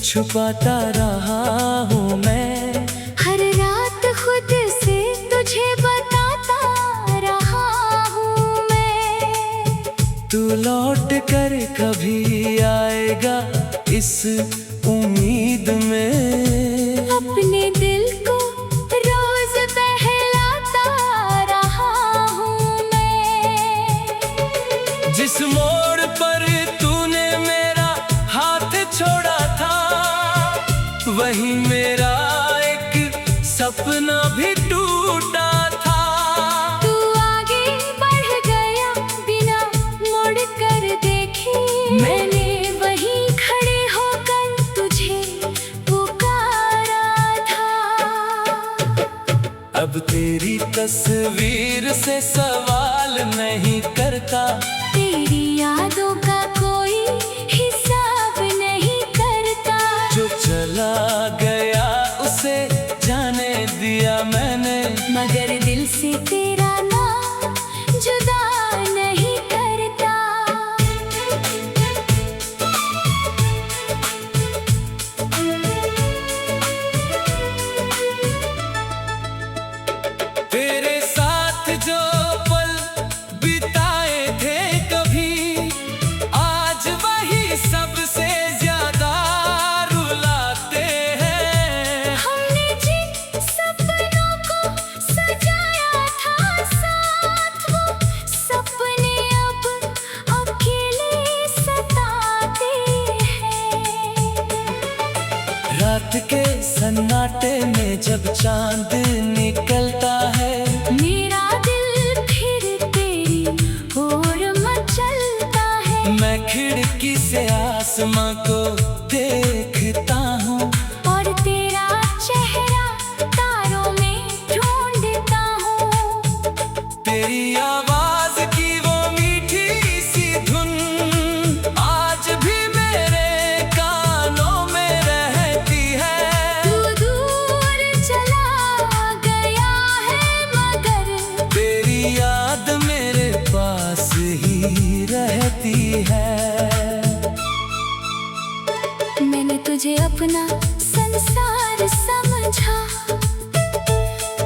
छुपाता रहा हूँ मैं। हर रात खुद से तुझे बताता रहा हूँ मैं। तू लौट कर कभी आएगा इस उम्मीद में। अपने दिल को रोज बहलाता रहा हूँ मैं। जिस मोड़ पर तूने मेरा हाथ छोड़ा था, वहीं मेरा एक सपना भी टूटा था। तू आगे बढ़ गया बिना मुड़ कर देखे। मैंने वहीं खड़े होकर तुझे पुकारा था। अब तेरी तस्वीर से सवाल नहीं करता। तेरी यादों का कोई हिसाब नहीं करता। जो चला गया उसे जाने दिया मैंने, मगर दिल से तेरा नाम जुदा नहीं करता। तेरे साथ जो पल बिताए थे कभी, आज वही सबसे ज्यादा रुलाते हैं। हमने जिन सपनों को सजाया था साथ, वो सपने अब अकेले सताते हैं। रात के सन्नाटे में जब चांद निकलता है, मेरा दिल फिर तेरी ओर मचलता है। मैं खिड़की से आसमां को देखता हूँ, और तेरा चेहरा तारों में ढूंढता हूँ। तेरी आवाज की वो मीठी सी धुन आज भी मेरे कानों में रहती है। तू दूर चला गया है मगर तेरी याद मेरे पास ही रहती है। मैंने तुझे अपना संसार समझा।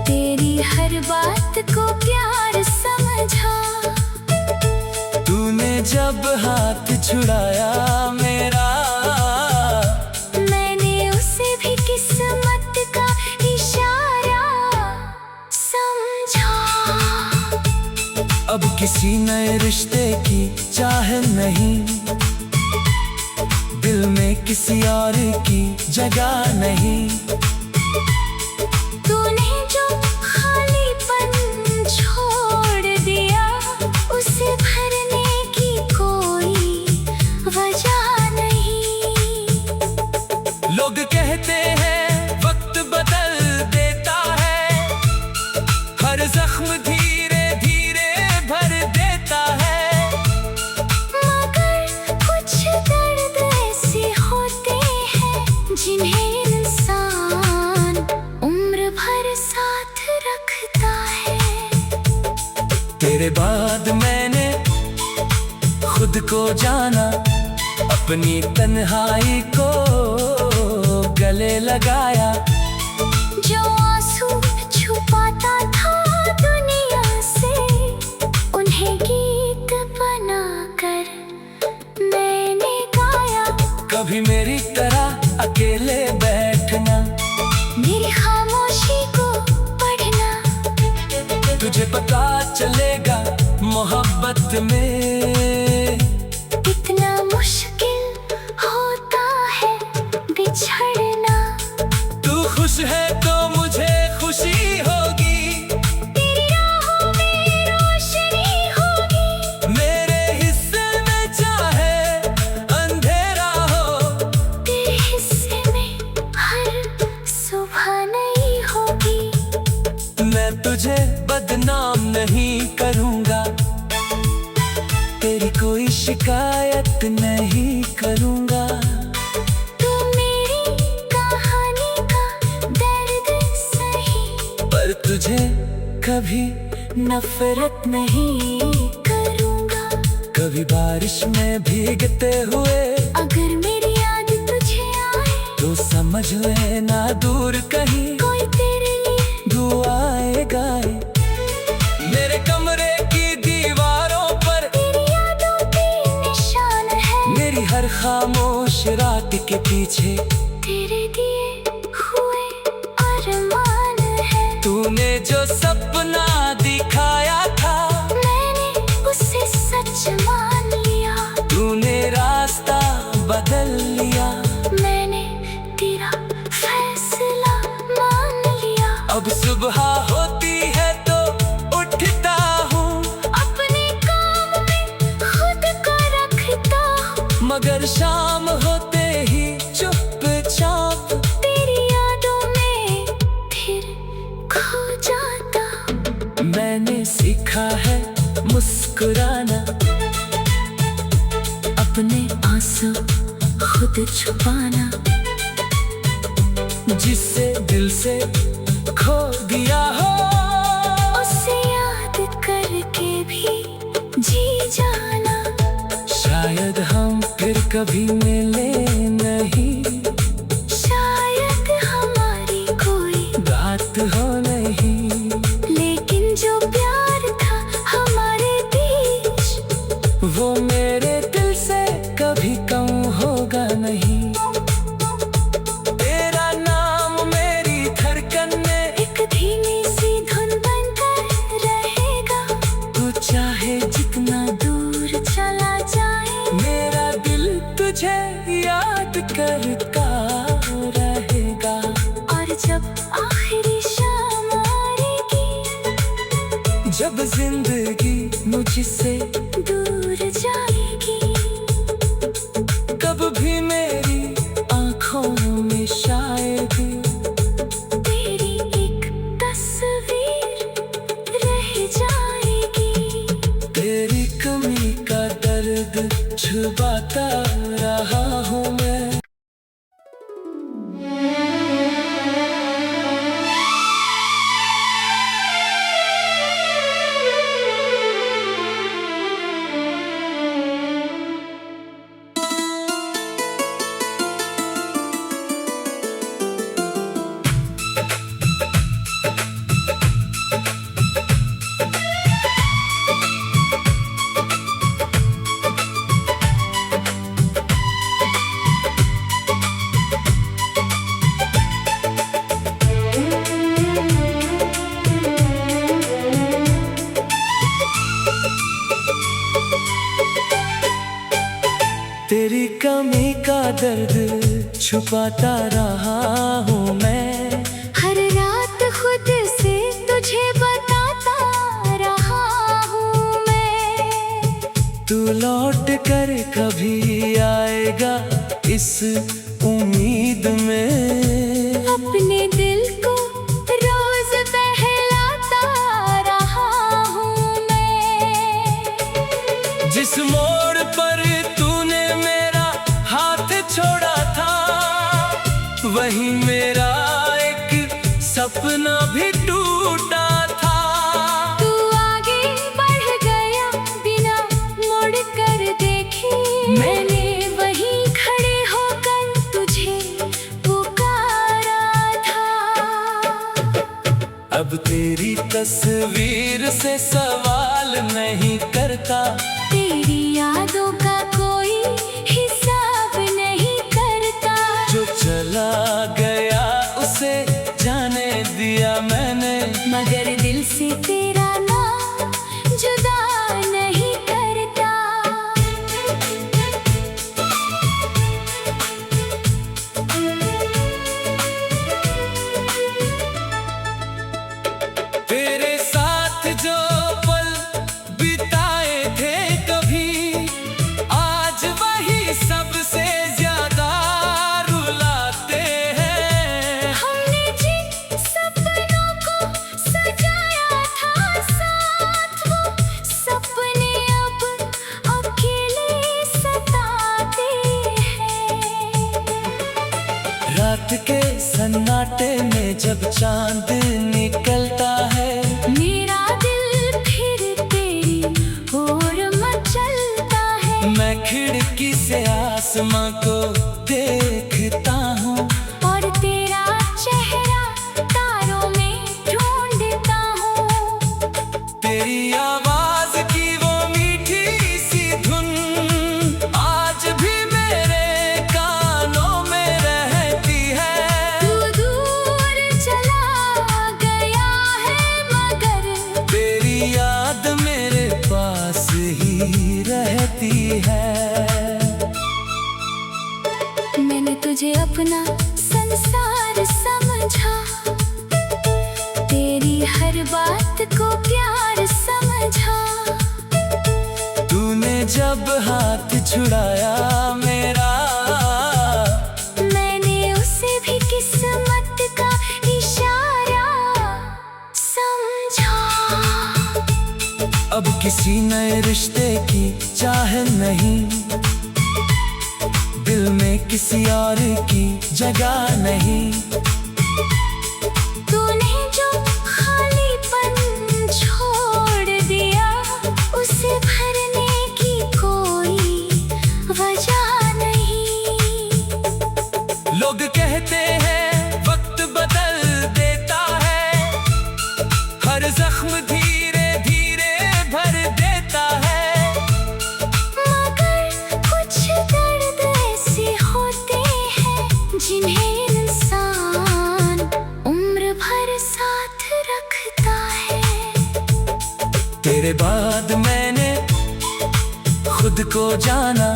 तेरी हर बात को प्यार समझा। तूने जब हाथ छुड़ाया मेरा, मैंने उसे भी किस्मत का इशारा समझा। अब किसी नए रिश्ते की चाह नहीं, दिल में किसी और की जगह नहीं। तूने जो खालीपन छोड़ दिया, उसे भरने की कोई वजह नहीं। लोग कहते हैं वक्त बदल देता है, हर जख्म धीरे धीरे भर देता है। मगर कुछ दर्द ऐसे होते हैं जिन्हें इंसान उम्र भर साथ रखता है। तेरे बाद मैंने खुद को जाना, अपनी तन्हाई को गले लगाया। जो आंसू छुपाता था दुनिया से, उन्हें गीत बनाकर मैंने गाया। कभी मेरी तरह अकेले बैठना, मेरी खामोशी को पढ़ना। तुझे पता चलेगा मोहब्बत में कितना मुश्किल होता है बिछड़ना। तू खुश है तो मुझे खुशी होगी, तेरी राहों में रोशनी होगी। मेरे हिस्से में चाहे अंधेरा हो, तेरे हिस्से में हर सुबह नहीं होगी। मैं तुझे बदनाम नहीं करूँगा, तेरी कोई शिकायत नहीं करूँगा। तू मेरी कहानी का दर्द सही, पर तुझे कभी नफरत नहीं करूँगा। कभी बारिश में भीगते हुए अगर मेरी याद तुझे तो समझ लेना दूर कहीं कोई तेरे लिए दुआएं गाए। मेरे कमरे की दीवारों पर तेरी यादों के निशान है। मेरी हर खामोश रात के पीछे तेरे दिए हुए अरमान है। तूने जो सपना दिखाया था मैंने उसे सच मान लिया। तूने रास्ता बदल लिया। मैंने तेरा फैसला मान लिया। अब सुबह होती है तो उठता हूँ, अपने काम में खुद को रखता हूँ। मगर शाम होते ही चुपचाप तेरी यादों में फिर खो जाता हूँ। मैंने सीखा है मुस्कुराना, अपने आंसू खुद छुपाना। जिससे दिल से खो दिया हो उसे याद करके भी जी जाना। शायद हम फिर कभी मिले नहीं, शायद हमारी कोई बात हो नहीं। लेकिन जो प्यार था हमारे बीच वो मेरे दिल से कभी कम होगा नहीं। तेरा नाम मेरी धड़कन में एक धीमी सी धुन बनकर रहेगा। तू चाहे जितना दूर चला जाए मेरा दिल तुझे याद करता रहेगा। और जब आखिरी शाम आएगी, जब जिंदगी मुझसे दूर जाएगी, कब भी मेरी आंखों में शायद तेरी एक तस्वीर रह जाएगी। तेरी कमी का दर्द छुपाता रहा हूँ मैं। तेरी कमी का दर्द छुपाता रहा हूँ मैं। हर रात खुद से तुझे बताता रहा हूँ मैं। तू लौट कर कभी आएगा इस उम्मीद में। अपने दिल को रोज बहलाता रहा हूँ मैं। जिस मोड़ पर तूने मेरा हाथ छोड़ा था, वहीं मेरा एक सपना भी टूटा था। तू आगे बढ़ गया बिना मुड़ कर देखे। मैंने वहीं खड़े होकर तुझे पुकारा था। अब तेरी तस्वीर से सवाल नहीं करता, तेरी यादों का कोई हिसाब नहीं करता। जो चला गया उसे जाने दिया मैंने। मगर दिल से तेरा नाम जुदा नहीं करता। तेरे साथ जो पल बिताए थे कभी, आज वही सबसे ज्यादा रुलाते हैं। हमने जिन सपनों को सजाया था साथ, वो सपने अब अकेले सताते हैं। रात के सन्नाटे में जब चांद निकलता है, मेरा दिल फिर तेरी ओर मचलता है। मैं खिड़की से आसमां को देखता हूँ। तुझे अपना संसार समझा, तेरी हर बात को प्यार समझा। तूने जब हाथ छुड़ाया मेरा, मैंने उसे भी किस्मत का इशारा समझा। अब किसी नए रिश्ते की चाह नहीं, दिल में किसी और की जगह नहीं। तूने जो खालीपन छोड़ दिया, उसे भरने की कोई वजह नहीं। लोग कहते हैं वक्त बदल देता है, हर जख्म धीरे धीरे भर देता है। मगर कुछ दर्द ऐसे होते हैं जिन्हें इंसान उम्र भर साथ रखता है। तेरे बाद मैंने खुद को जाना,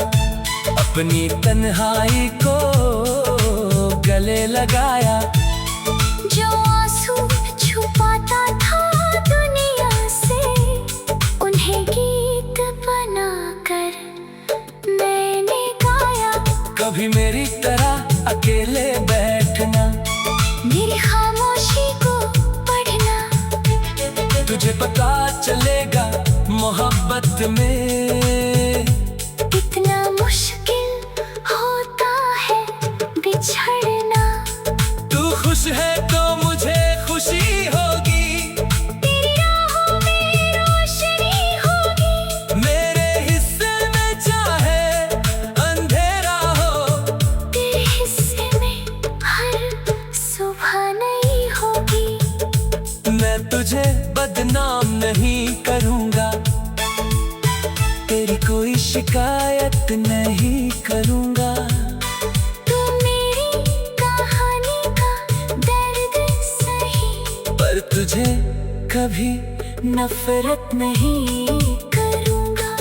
अपनी तन्हाई को गले लगाया। जो आंसू छुपाता था दुनिया से, उन्हें गीत बनाकर मैंने गाया। कभी मेरी तरह अकेले बैठना, मेरी खामोशी को पढ़ना, तुझे पता चलेगा मोहब्बत में इतना मुश्किल होता है बिछड़ना। तू खुश है तो मुझे खुशी होगी, तेरी राहों में रोशनी होगी। मेरे हिस्से में चाहे अंधेरा हो, तेरे हिस्से में हर सुबह नहीं होगी। मैं तुझे बदनाम नहीं करूँगा, तेरी कोई शिकायत नहीं करूँगा। तू मेरी कहानी का दर्द सही, पर तुझे कभी नफरत नहीं करूँगा।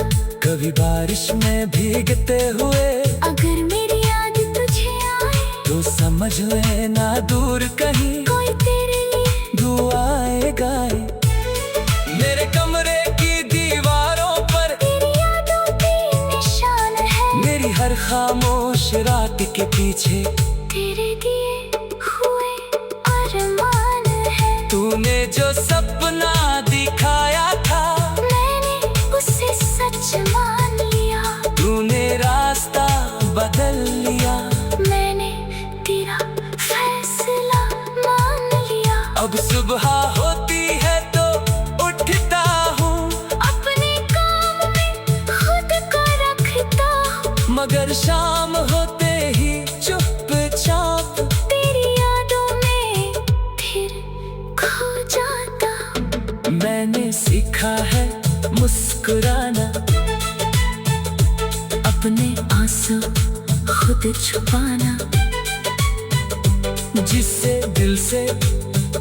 कभी बारिश में भीगते हुए अगर मेरी याद तुझे आए, तो समझ लेना दूर कहीं कोई तेरे लिए दुआएं गाए। मेरे कमरे की दीवारों पर तेरी यादों के निशान है। मेरी हर खामोश रात के पीछे तेरे दिए हुए अरमान है। तूने जो सपना दिखाया था, मैंने उसे सच मान लिया। तूने रास्ता बदल लिया, मैंने तेरा फैसला मान लिया। अब सुबह होती है तो उठता हूँ, अपने काम में खुद को रखता हूँ, मगर शाम होते ही चुपचाप तेरी यादों में फिर खो जाता हूँ। मैंने सीखा है मुस्कुराना, अपने आंसू खुद छुपाना। जिससे दिल से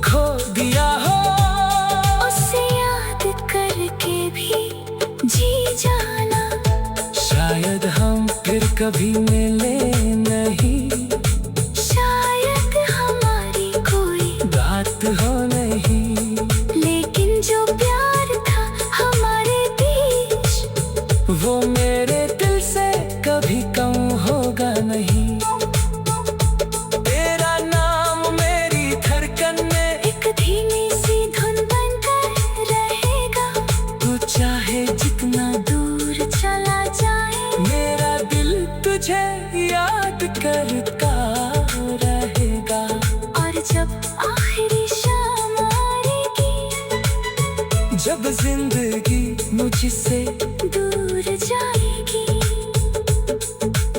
खो दिया हो, उसे याद करके भी जी जाना। शायद हम फिर कभी मिले नहीं, शायद हमारी कोई बात हो नहीं। लेकिन जो प्यार था हमारे बीच, वो मेरे दिल से कभी कम होगा नहीं। तेरा नाम मेरी धड़कन में एक धीमी सी धुन बनकर रहेगा। तू चाहे जितना दूर चला जाए, मेरा दिल तुझे याद करता रहेगा। और जब आखिरी शाम आएगी, जब जिंदगी मुझसे दूर जाएगी,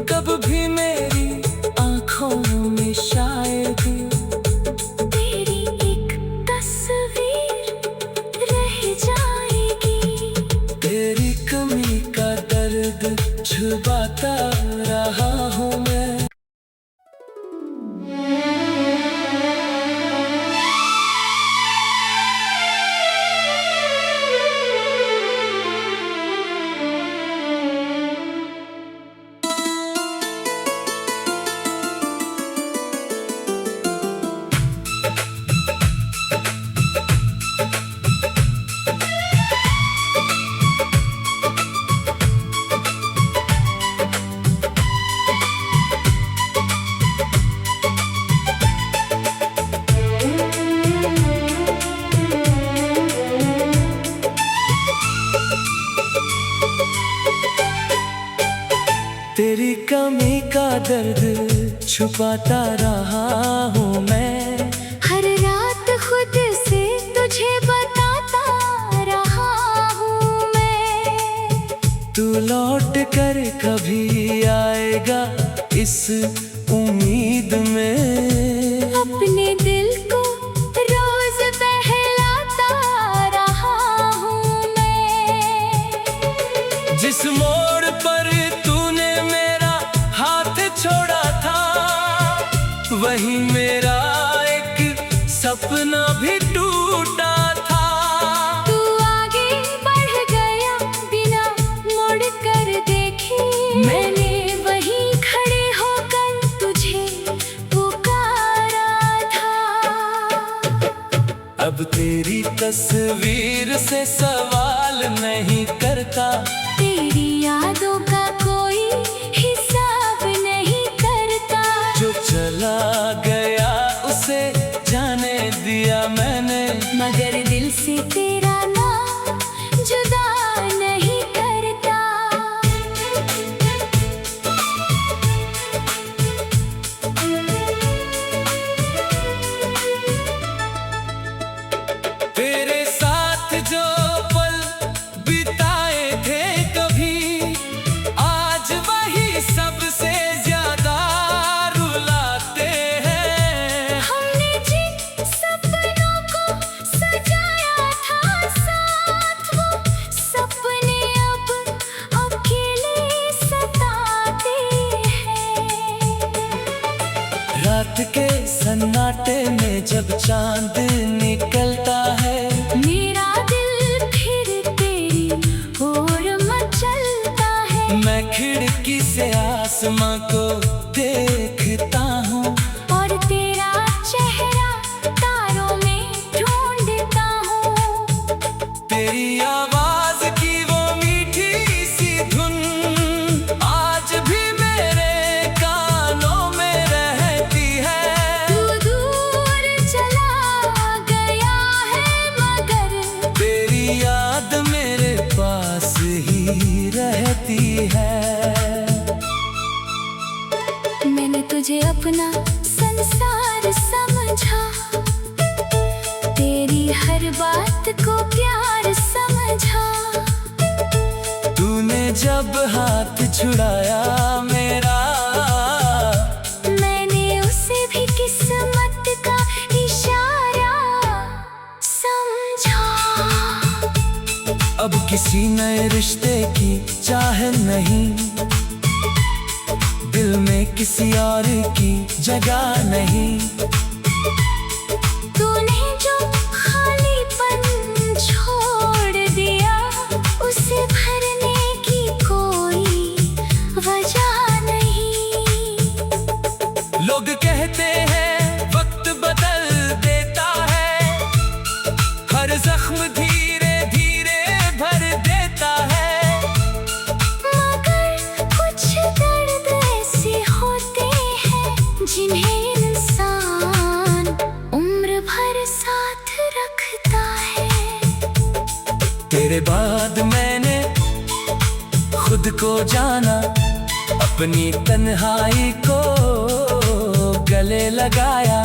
कब भी मेरी आंखों में शायद तेरी एक तस्वीर रह जाएगी। तेरी कमी का दर्द छुपाता रहा हूँ मैं। छुपाता रहा हूँ मैं, हर रात खुद से तुझे बताता रहा हूँ मैं। तू लौट कर कभी आएगा इस उम्मीद में, अपने दिल को रोज बहलाता रहा हूँ मैं। जिस मोड़ पर तूने मेरा हाथ छोड़ा था, वहीं मेरा एक सपना भी टूटा था। तू आगे बढ़ गया बिना मुड़ कर देखे, मैंने वहीं खड़े होकर तुझे पुकारा था। अब तेरी तस्वीर से सवाल नहीं करता, तेरी यादों का कोई हिसाब नहीं करता। जो चला गया उसे जाने दिया मैंने, मगर दिल से तेरा नाम जुदा नहीं करता। तेरे साथ जो पल बिताए थे कभी, आज वही सबसे ज्यादा रुलाते हैं। हमने जिन सपनों को सजाया था साथ, वो सपने अब अकेले सताते हैं। रात के सन्नाटे में जब चांद निकलता है, मेरा दिल फिर तेरी ओर मचलता है। मैं खिड़की से आसमां को देखता हूँ, और तेरा चेहरा तारों में ढूंढता हूँ। तेरी आवाज की वो मीठी सी धुन आज भी मेरे कानों में रहती है। तू दूर चला गया है मगर तेरी याद मेरे पास ही रहती है। मैंने तुझे अपना संसार समझा, तेरी हर बात को प्यार समझा। तूने जब हाथ छुड़ाया मेरा, मैंने उसे भी किस्मत का इशारा समझा। अब किसी नए रिश्ते की चाह नहीं, दिल में किसी और की जगह नहीं। तूने जो खालीपन छोड़ दिया, उसे भरने की कोई वजह नहीं। लोग कहते हैं वक्त बदल देता है, हर जख्म धीरे धीरे भर देता है। मगर कुछ दर्द ऐसे होते हैं जिन्हें इंसान उम्र भर साथ रखता है। तेरे बाद मैंने खुद को जाना, अपनी तन्हाई को गले लगाया।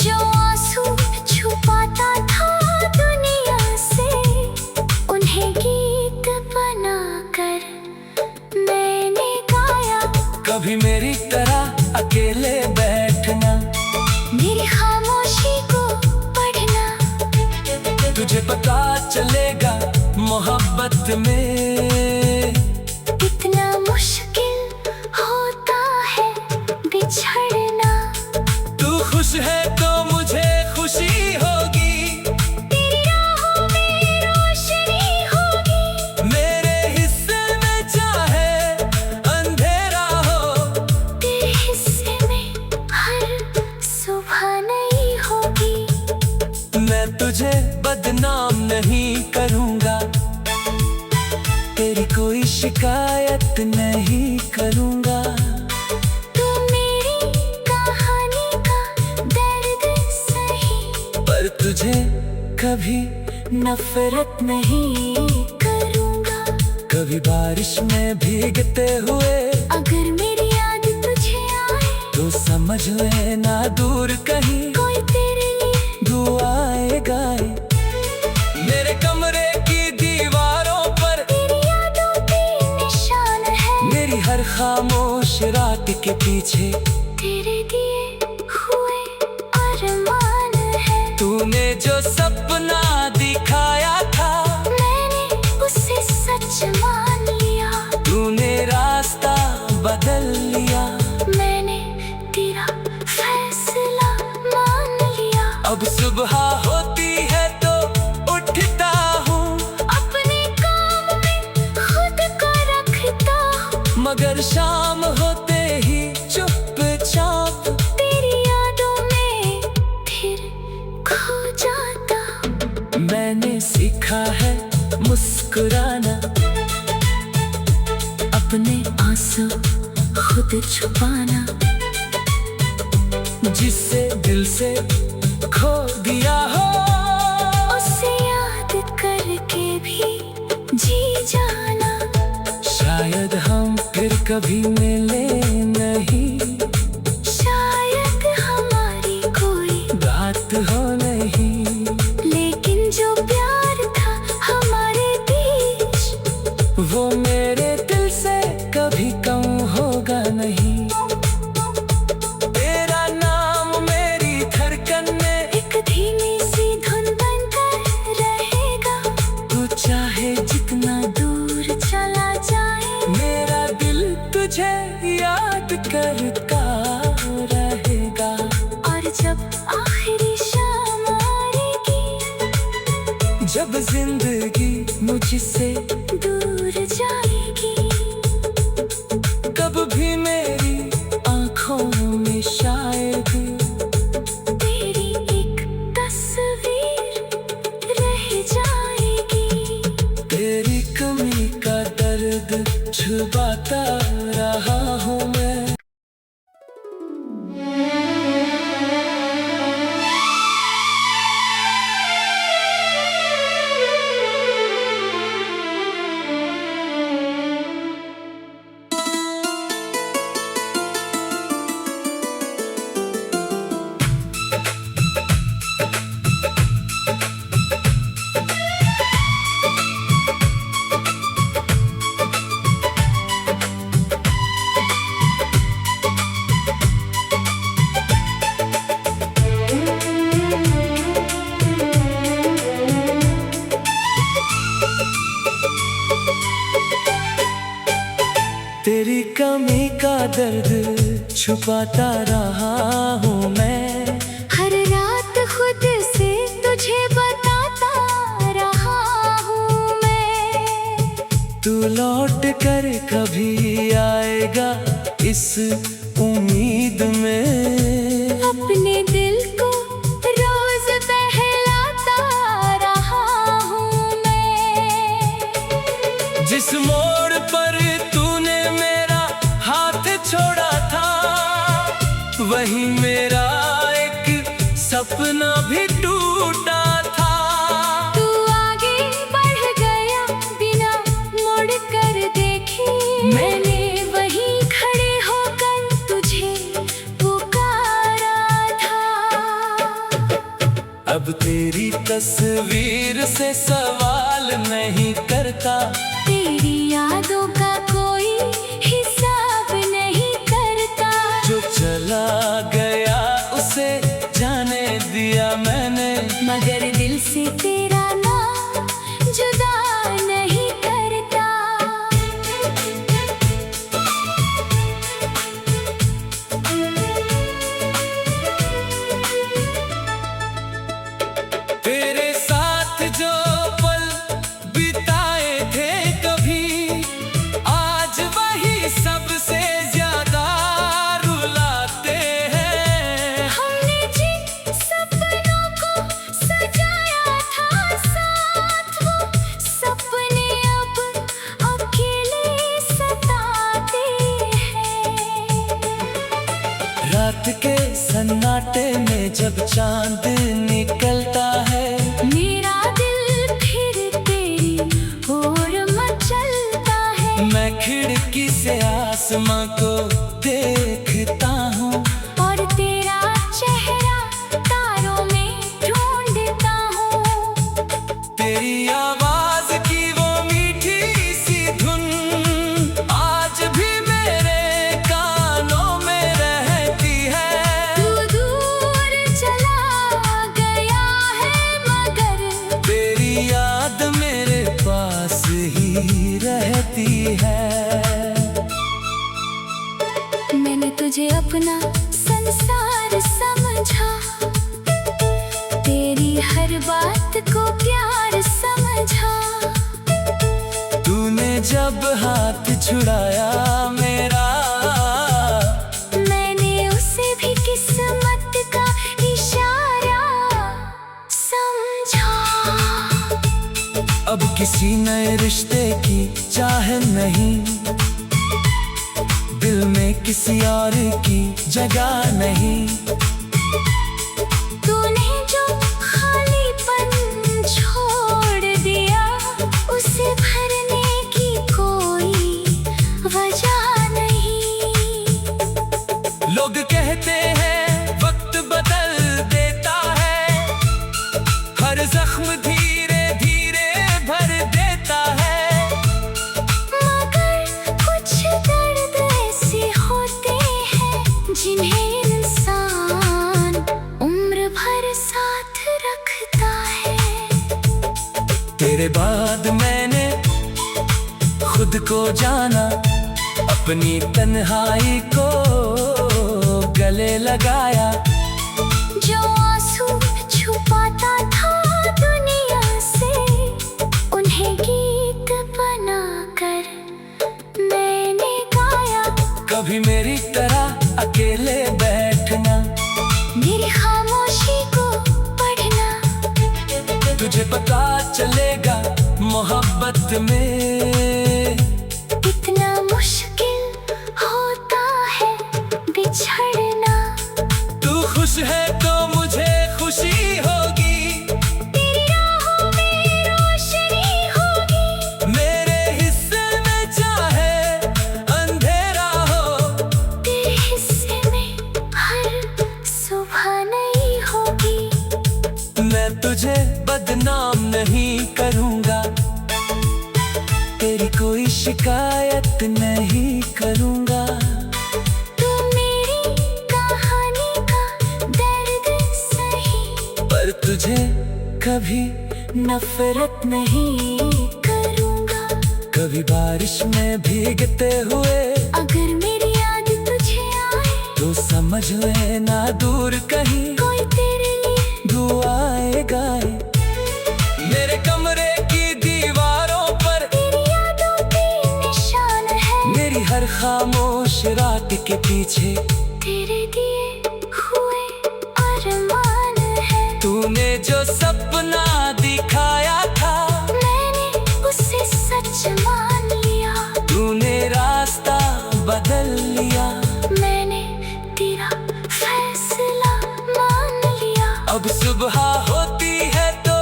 जो आंसू छुपाता था दुनिया से, उन्हें गीत बनाकर मैंने गाया। कभी मेरी तरह अकेले बैठना, मेरी खामोशी को पढ़ना। तुझे पता चलेगा मोहब्बत में कितना मुश्किल होता है बिछड़ना। तू खुश है तो मुझे खुशी होगी, तेरी राहों में रोशनी होगी। मेरे हिस्से में चाहे अंधेरा हो, तेरे हिस्से में हर सुबह नई होगी। मैं तुझे बदनाम नहीं करूँगा, तेरी कोई शिकायत नहीं करूँगा। तू मेरी कहानी का दर्द सही, पर तुझे कभी नफरत नहीं करूँगा। कभी बारिश में भीगते हुए अगर मेरी याद तुझे आए, तो तो समझ लेना दूर कहीं कोई तेरे लिए दुआएं गाए। मेरे कमरे की दीवारों पर तेरी यादों के निशान है। मेरी हर खामोश रात के पीछे तेरे दिए हुए अरमान है। तूने जो सपना दिखाया था मैंने उसे सच मान लिया। तूने रास्ता बदल लिया, मैंने तेरा फैसला मान लिया। अब सुबह होती है तो उठता हूँ, अपने काम में खुद को रखता हूँ। मगर शाम होते ही चुपचाप तेरी यादों में फिर खो जाता हूँ। मैंने सीखा है मुस्कुराना, अपने आंसू खुद छुपाना। जिससे दिल से खो दिया हो उसे याद करके भी जी जाना। शायद हम फिर कभी मिले नहीं, शायद हमारी कोई बात हो नहीं। लेकिन जो प्यार था हमारे बीच वो मेरे दिल से कभी कम होगा नहीं। तेरा नाम मेरी धड़कन में एक धीमी सी धुन बनकर रहेगा। तू चाहे जितना दूर चला जाए मेरा दिल तुझे याद करता रहेगा। और जब आखिरी शाम आएगी, जब जिंदगी मुझसे दूर जाएगी, कब भी मेरी आंखों में शायद तेरी एक तस्वीर रह जाएगी। तेरी कमी का दर्द छुपाता रहा हूँ मैं। तेरी कमी का दर्द छुपाता रहा हूँ मैं। हर रात खुद से तुझे बताता रहा हूँ मैं। तू लौट कर कभी आएगा इस उम्मीद में। अपने दिल को रोज बहलाता रहा हूँ मैं। जिस मोड़ पर तूने मेरा हाथ छोड़ा था, वहीं मेरा एक सपना भी टूटा था। तू आगे बढ़ गया बिना मुड़ कर देखे। मैंने वहीं खड़े होकर तुझे पुकारा था। अब तेरी तस्वीर से सवाल नहीं करता, तेरी यादों का कोई हिसाब नहीं करता। जो चला गया उसे जाने दिया मैंने। मगर दिल से तेरा नाम जुदा नहीं करता। तेरे साथ जो पल बिताए थे कभी, आज वही सबसे ज्यादा रुलाते हैं। हमने जिन सपनों को सजाया था साथ, वो सपने अब अकेले सताते हैं। रात के सन्नाटे में जब चांद निकलता है, मेरा दिल फिर तेरी ओर मचलता है। मैं खिड़की से आसमां को देखता हूँ। संसार समझा, तेरी हर बात को प्यार समझा। तूने जब हाथ छुड़ाया मेरा, मैंने उसे भी किस्मत का इशारा समझा। अब किसी नए रिश्ते की चाह नहीं, दिल में किसी और की जगह नहीं। तूने जो खालीपन छोड़ दिया, उसे भरने की कोई वजह नहीं। लोग कहते हैं वक्त बदल देता है, हर जख्म धीरे धीरे भर देता है। मगर कुछ दर्द ऐसे होते हैं जिन्हें इंसान उम्र भर साथ रखता है। तेरे बाद मैंने खुद को जाना, अपनी तन्हाई को गले लगाया। जो आंसू छुपाता था दुनिया से, उन्हें गीत बनाकर मैंने गाया। कभी मेरी तरह अकेले बैठना, मेरी खामोशी को पढ़ना। तुझे पता चलेगा मोहब्बत में कितना मुश्किल होता है बिछड़ना। तू खुश है तो मुझे खुशी होगी, तेरी राहों में रोशनी होगी। मेरे हिस्से में चाहे अंधेरा हो, तेरे हिस्से में हर सुबह नहीं होगी। मैं तुझे बदनाम नहीं करूँगा, तेरी कोई शिकायत नहीं करूँगा। तू मेरी कहानी का दर्द सही, पर तुझे कभी नफरत नहीं करूँगा। कभी बारिश में भीगते हुए अगर मेरी याद तुझे आए, तो समझ लेना दूर कहीं कोई तेरे लिए दुआएं गाए। मेरे कमरे की दीवारों पर तेरी यादों के निशान है। मेरी हर खामोश रात के पीछे तेरे दिए हुए अरमान है। तूने जो सपना दिखाया था, मैंने उसे सच मान लिया। तूने रास्ता बदल लिया, मैंने तेरा फैसला मान लिया। अब सुबह होती है तो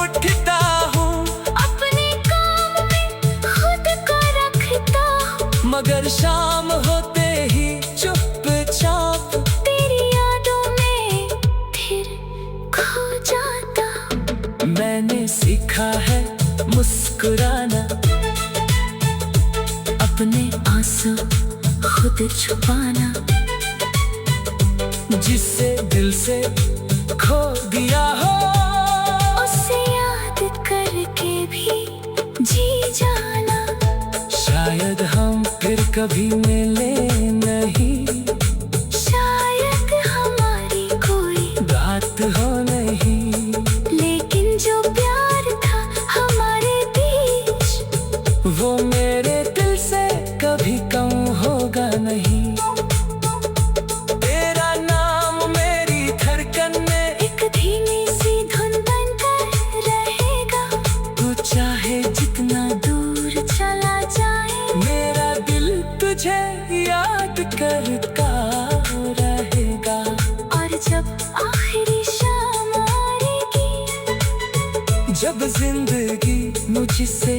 उठता हूँ, अपने काम में खुद को रखता हूँ। मगर शाम होते ही चुपचाप तेरी यादों में फिर खो जाता हूँ। मैंने सीखा है मुस्कुराना, अपने आंसू खुद छुपाना। जिससे दिल से खो दिया हो, उसे याद करके भी जी जाना। शायद हम फिर कभी मिले नहीं, शायद हमारी कोई बात हो नहीं। लेकिन जो प्यार था हमारे बीच, वो मेरे दिल से कभी कम होगा नहीं। तेरा नाम मेरी धड़कन में एक धीमी सी धुन बनकर रहेगा। तू चाहे जितना दूर चला जाए, मेरा दिल तुझे याद करता रहेगा। और जब आखिरी शाम आएगी, जब जिंदगी मुझसे